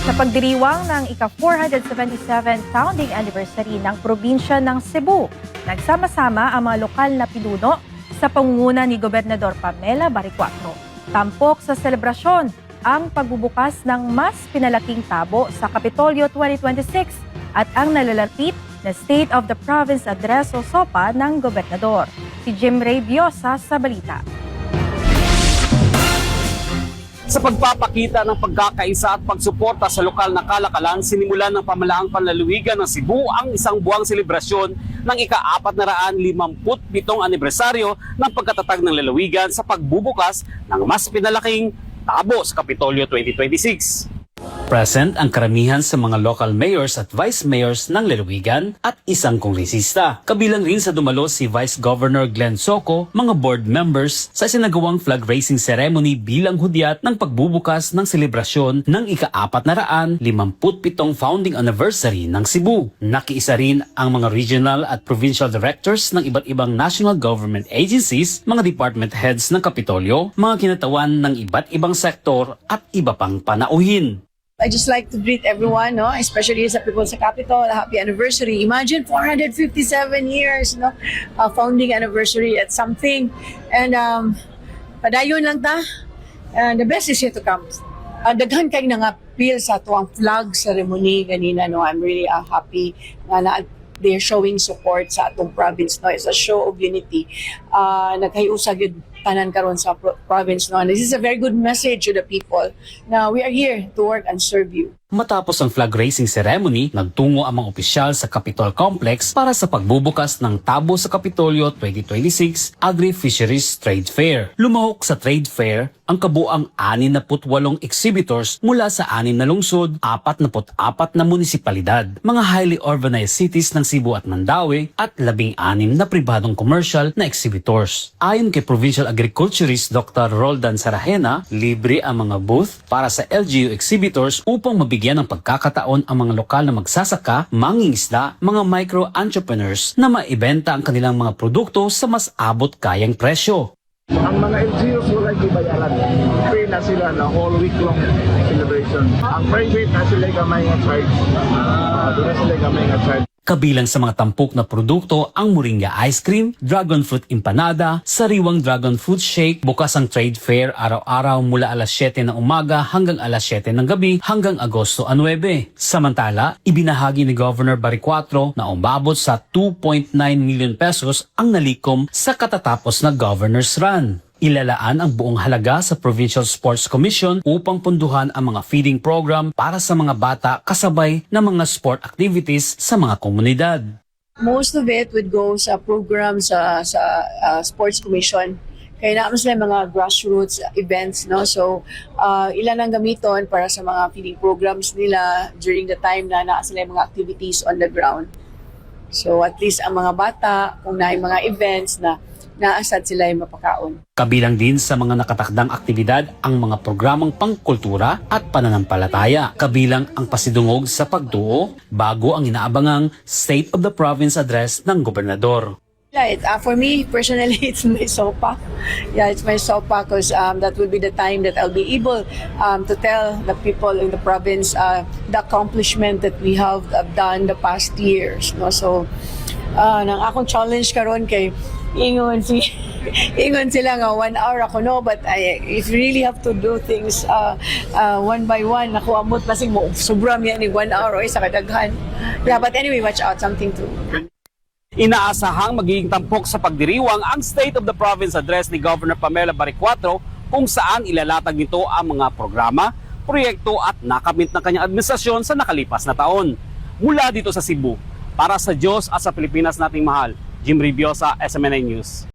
Sa pagdiriwang ng ika-477 founding anniversary ng probinsya ng Cebu, nagsama-sama ang mga lokal na pinuno sa pangunguna ni Gobernador Pamela Baricuatro. Tampok sa selebrasyon ang pagbubukas ng mas pinalaking tabo sa Kapitolyo 2026 at ang nalalapit na State of the Province Address o SOPA ng Gobernador. Si Jim Ray Biosa sa balita. Sa pagpapakita ng pagkakaisa at pagsuporta sa lokal na kalakalan, sinimulan ng pamalaang panlalawigan ng Cebu ang isang buwang selebrasyon ng ika-457 anibersaryo ng pagkatatag ng lalawigan sa pagbubukas ng mas pinalaking tabo sa Kapitolyo 2026. Present ang karamihan sa mga local mayors at vice mayors ng lalawigan at isang kongresista. Kabilang rin sa dumalo si Vice Governor Glenn Soco, mga board members sa sinagawang flag raising ceremony bilang hudyat ng pagbubukas ng selebrasyon ng ika-457 founding anniversary ng Cebu. Nakiisa rin ang mga regional at provincial directors ng iba't ibang national government agencies, mga department heads ng Kapitolyo, mga kinatawan ng iba't ibang sektor at iba pang panauhin. I just like to greet everyone, no? Especially sa people sa Capitol, happy anniversary. Imagine 457 years, no? Founding anniversary at something. And padayon lang ta. The best is yet to come. Daghan kay nangapil sa tuwang flag ceremony kanina, no? I'm really happy na they're showing support sa atong province, no? It's a show of unity. Nagkayusag yun tanan karon sa province, no? And this is a very good message to the people. Now, we are here to work and serve you. Matapos ang flag raising ceremony, nagtungo ang mga opisyal sa Capitol Complex para sa pagbubukas ng tabo sa Kapitolyo 2026 Agri-Fisheries Trade Fair. Lumahok sa trade fair ang kabuang 68 exhibitors mula sa 6 na lungsod, 44 na munisipalidad, mga highly urbanized cities ng Cebu at Mandaue at 16 na pribadong commercial na exhibitors. Ayon kay Provincial Agriculturist Dr. Roldan Sarajena, libre ang mga booth para sa LGU exhibitors upang mabigyan ng pagkakataon ang mga lokal na magsasaka, mangingisda, mga micro-entrepreneurs na maibenta ang kanilang mga produkto sa mas abot kayang presyo. Ang mga LGUs wala ibayaran. Free na sila na whole week long celebration. Ang private na sila gamay nga charge. Doon na sila gamay nga charge. Kabilang sa mga tampok na produkto ang moringa ice cream, dragon fruit empanada, sariwang dragon fruit shake. Bukas ang trade fair araw-araw mula alas 7 ng umaga hanggang alas 7 ng gabi hanggang Agosto 9. Samantala, ibinahagi ni Governor Baricuatro na umabot sa 2.9 million pesos ang nalikom sa katatapos na Governor's Run. Ilalaan ang buong halaga sa Provincial Sports Commission upang punduhan ang mga feeding program para sa mga bata kasabay ng mga sport activities sa mga komunidad. Most of it would go sa programs sa Sports Commission. Kaya naman sila mga grassroots events, no? So, ilan ang gamiton para sa mga feeding programs nila during the time na naa sila mga activities on the ground. So, at least ang mga bata, kung na mga events na naasad sila yung mapakaon. Kabilang din sa mga nakatakdang aktibidad ang mga programang pangkultura at pananampalataya. Kabilang ang pasidungog sa pagtuo bago ang inaabangang State of the Province Address ng Gobernador. For me, personally, it's my SOPA. Yeah, it's my SOPA because that will be the time that I'll be able to tell the people in the province the accomplishment that we have done the past years. No? So, nang akong challenge karon kay ingon sila nga 1 hour ako, no, but if you really have to do things one by one, ako amot pasing mo sobra yan ni 1 hour sa kadaghan. Yeah, but anyway, watch out, something to. Inaasahang magiging tampok sa pagdiriwang ang State of the Province Address ni Governor Pamela Baricuatro kung saan ilalatag nito ang mga programa, proyekto at nakamit ng kanyang administrasyon sa nakalipas na taon. Mula dito sa Cebu, para sa Diyos at sa Pilipinas nating mahal, Jim Ray Biosa, SMNA News.